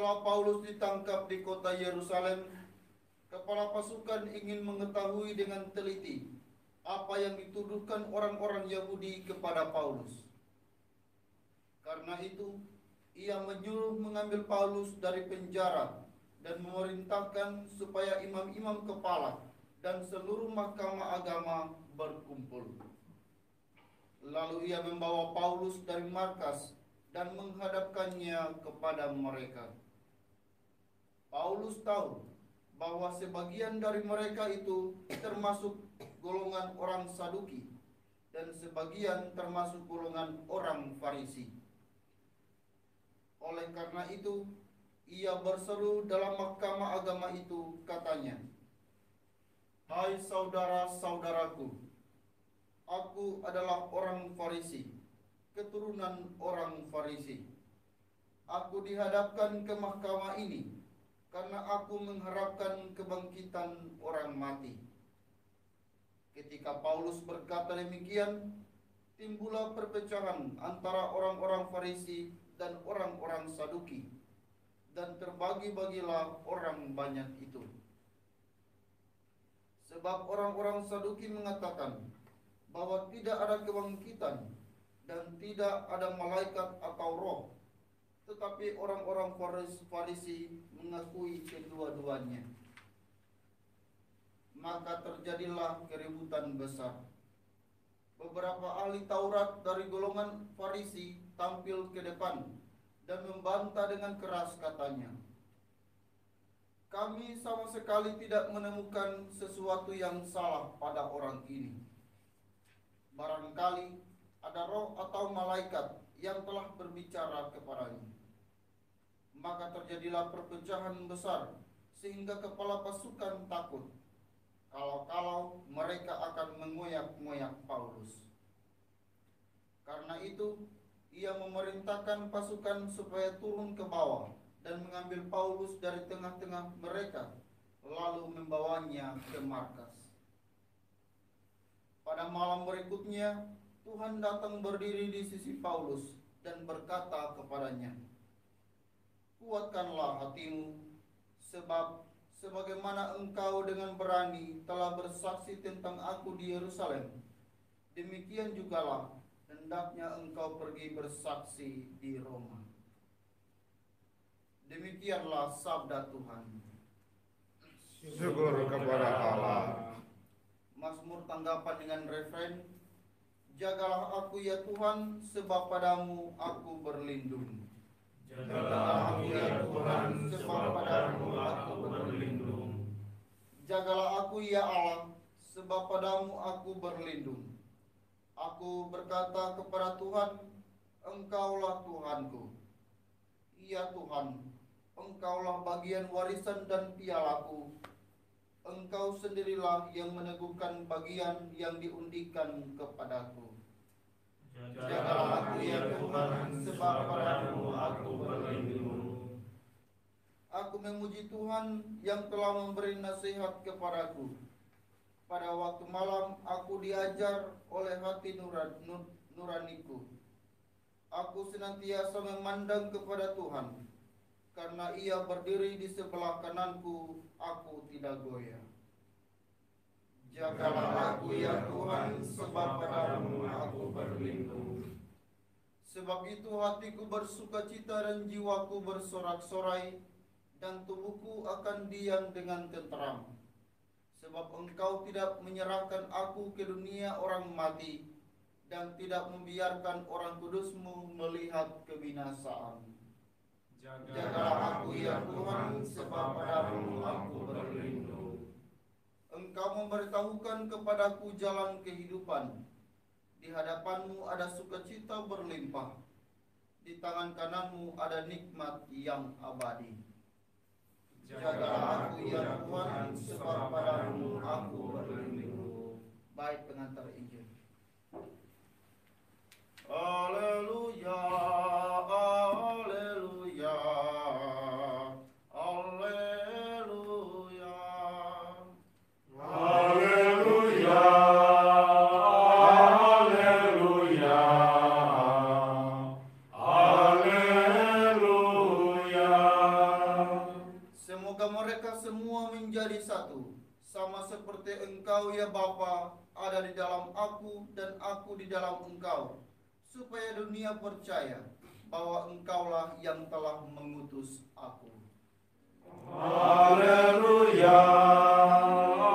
Setelah Paulus ditangkap di kota Yerusalem, kepala pasukan ingin mengetahui dengan teliti apa yang dituduhkan orang-orang Yahudi kepada Paulus. Karena itu, ia menyuruh mengambil Paulus dari penjara dan memerintahkan supaya imam-imam kepala dan seluruh mahkamah agama berkumpul. Lalu ia membawa Paulus dari markas dan menghadapkannya kepada mereka. Paulus tahu bahwa sebagian dari mereka itu termasuk golongan orang Saduki dan sebagian termasuk golongan orang Farisi. Oleh karena itu, ia berseru dalam mahkamah agama itu, katanya, "Hai saudara-saudaraku, aku adalah orang Farisi, keturunan orang Farisi. Aku dihadapkan ke mahkamah ini karena aku mengharapkan kebangkitan orang mati." Ketika Paulus berkata demikian, timbullah perpecahan antara orang-orang Farisi dan orang-orang Saduki, dan terbagi-bagilah orang banyak itu. Sebab orang-orang Saduki mengatakan bahwa tidak ada kebangkitan dan tidak ada malaikat atau roh, tetapi orang-orang Farisi mengakui kedua-duanya. Maka terjadilah keributan besar. Beberapa ahli Taurat dari golongan Farisi tampil ke depan dan membantah dengan keras, katanya, "Kami sama sekali tidak menemukan sesuatu yang salah pada orang ini. Barangkali ada roh atau malaikat yang telah berbicara kepadanya." Maka terjadilah perpecahan besar sehingga kepala pasukan takut kalau mereka akan mengoyak-ngoyak Paulus. Karena itu, ia memerintahkan pasukan supaya turun ke bawah dan mengambil Paulus dari tengah-tengah mereka, lalu membawanya ke markas. Pada malam berikutnya, Tuhan datang berdiri di sisi Paulus dan berkata kepadanya, "Kuatkanlah hatimu, sebab sebagaimana engkau dengan berani telah bersaksi tentang aku di Yerusalem, demikian jugalah hendaknya engkau pergi bersaksi di Roma." Demikianlah sabda Tuhan. Syukur kepada Allah. Mazmur tanggapan dengan refren, "Jagalah aku ya Tuhan, sebab padamu aku berlindung." Jagalah aku ya Tuhan, sebab padamu aku berlindung. Jagalah aku ya Allah, sebab padamu aku berlindung. Aku berkata kepada Tuhan, "Engkaulah Tuhanku." Ya Tuhan, Engkaulah bagian warisan dan pialaku. Engkau sendirilah yang meneguhkan bagian yang diundikan kepadaku. Jagalah aku ya Tuhan, sebab padamu aku berlindung. Aku memuji Tuhan yang telah memberi nasihat kepadaku. Pada waktu malam aku diajar oleh hati nuraniku. Aku senantiasa memandang kepada Tuhan. Karena ia berdiri di sebelah kananku, aku tidak goyah. Jagalah aku ya Tuhan, sebab padamu aku berlindung. Sebab itu hatiku bersukacita dan jiwaku bersorak-sorai, dan tubuhku akan diam dengan tenteram. Sebab engkau tidak menyerahkan aku ke dunia orang mati, dan tidak membiarkan orang kudusmu melihat kebinasaan. Jagalah aku ya Tuhan, sebab padamu aku berlindung. Engkau memberitahukan kepadaku jalan kehidupan. Di hadapanmu ada sukacita berlimpah. Di tangan kananmu ada nikmat yang abadi. Jagalah aku ya Tuhan, sebab padamu aku berlindung. Baik, pengantar Injil. Haleluya, haleluya, haleluya. Haleluya, haleluya, haleluya. Engkau ya Bapa ada di dalam aku dan aku di dalam Engkau, supaya dunia percaya bahwa Engkaulah yang telah mengutus aku. Haleluya,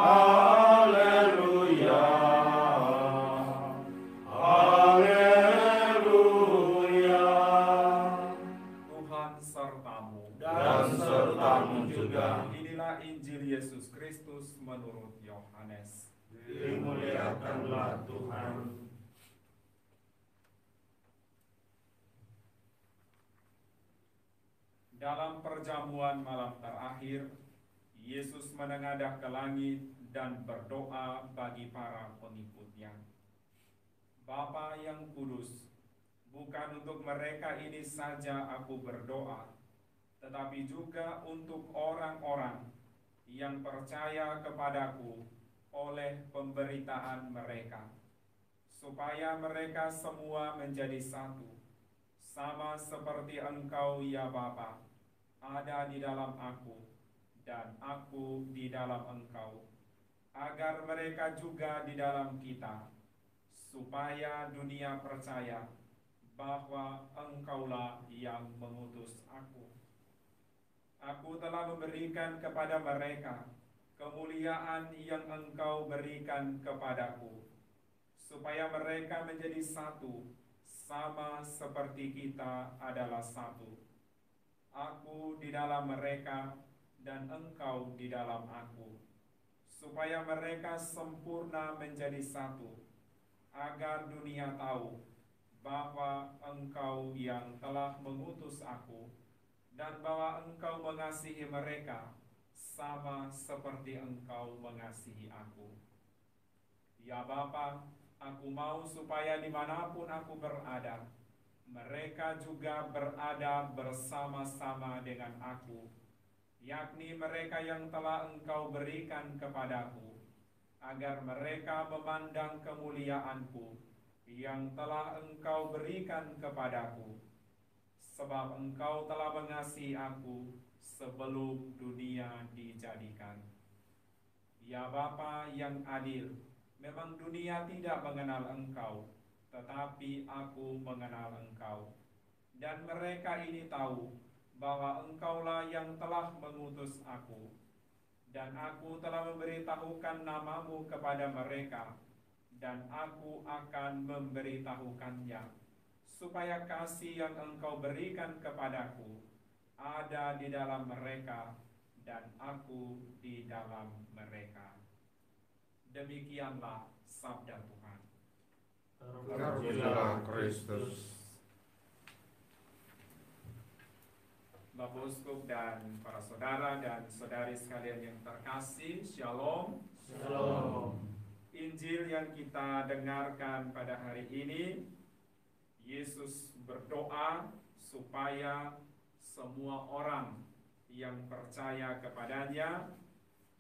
haleluya, haleluya. Tuhan sertamu Dan sertamu juga. Inilah Injil Yesus Kristus menurut Yohanes. Dimuliakanlah Tuhan. Dalam perjamuan malam terakhir, Yesus menengadah ke langit dan berdoa bagi para pengikutnya. Bapa yang kudus, bukan untuk mereka ini saja aku berdoa, tetapi juga untuk orang-orang yang percaya kepadaku oleh pemberitaan mereka, supaya mereka semua menjadi satu, sama seperti Engkau ya Bapa ada di dalam aku dan aku di dalam Engkau, agar mereka juga di dalam kita, supaya dunia percaya bahwa Engkaulah yang mengutus aku. Aku telah memberikan kepada mereka kemuliaan yang Engkau berikan kepadaku, supaya mereka menjadi satu, sama seperti kita adalah satu. Aku di dalam mereka dan Engkau di dalam aku, supaya mereka sempurna menjadi satu, agar dunia tahu bahwa Engkau yang telah mengutus aku, dan bahwa Engkau mengasihi mereka sama seperti Engkau mengasihi aku. Ya Bapa, aku mau supaya dimanapun aku berada, mereka juga berada bersama-sama dengan aku, yakni mereka yang telah Engkau berikan kepadaku, agar mereka memandang kemuliaanku yang telah Engkau berikan kepadaku, sebab Engkau telah mengasihi aku sebelum dunia dijadikan. Ya Bapa yang adil, memang dunia tidak mengenal Engkau, tetapi aku mengenal Engkau. Dan mereka ini tahu bahwa Engkaulah yang telah mengutus aku. Dan aku telah memberitahukan namamu kepada mereka, dan aku akan memberitahukannya, supaya kasih yang Engkau berikan kepadaku ada di dalam mereka, dan aku di dalam mereka. Demikianlah sabda Tuhan. Terpujilah Kristus. Bapak Uskup dan para saudara dan saudari sekalian yang terkasih, Shalom. Shalom. Injil yang kita dengarkan pada hari ini, Yesus berdoa supaya semua orang yang percaya kepadanya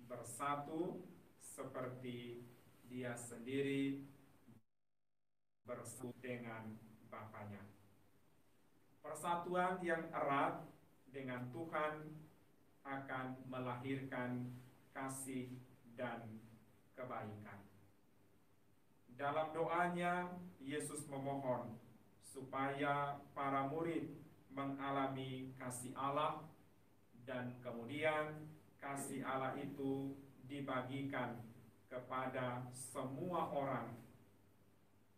bersatu seperti Dia sendiri bersatu dengan Bapaknya. Persatuan yang erat dengan Tuhan akan melahirkan kasih dan kebaikan. Dalam doanya, Yesus memohon supaya para murid mengalami kasih Allah, dan kemudian kasih Allah itu dibagikan kepada semua orang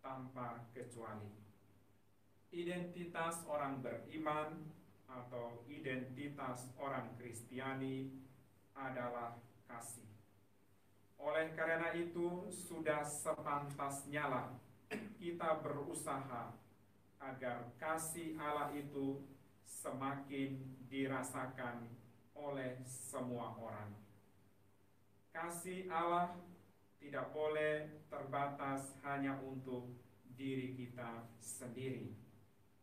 tanpa kecuali. Identitas orang beriman atau identitas orang Kristiani adalah kasih. Oleh karena itu, sudah sepantasnya lah kita berusaha agar kasih Allah itu semakin dirasakan oleh semua orang. Kasih Allah tidak boleh terbatas hanya untuk diri kita sendiri,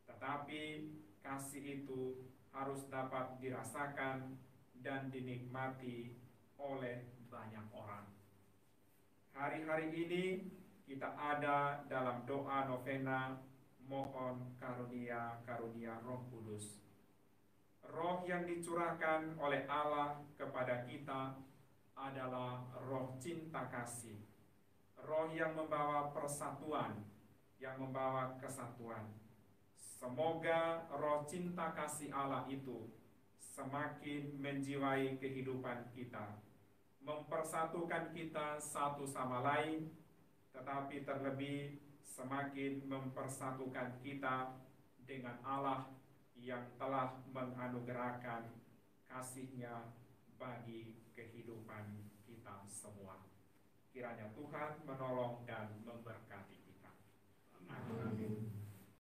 tetapi kasih itu harus dapat dirasakan dan dinikmati oleh banyak orang. Hari-hari ini kita ada dalam doa novena mohon karunia Roh Kudus. Roh yang dicurahkan oleh Allah kepada kita adalah roh cinta kasih roh yang membawa persatuan, yang membawa kesatuan. Semoga roh cinta kasih Allah itu semakin menjiwai kehidupan kita, mempersatukan kita satu sama lain, tetapi terlebih semakin mempersatukan kita dengan Allah yang telah menganugerahkan kasih-Nya bagi kehidupan kita semua. Kiranya Tuhan menolong dan memberkati.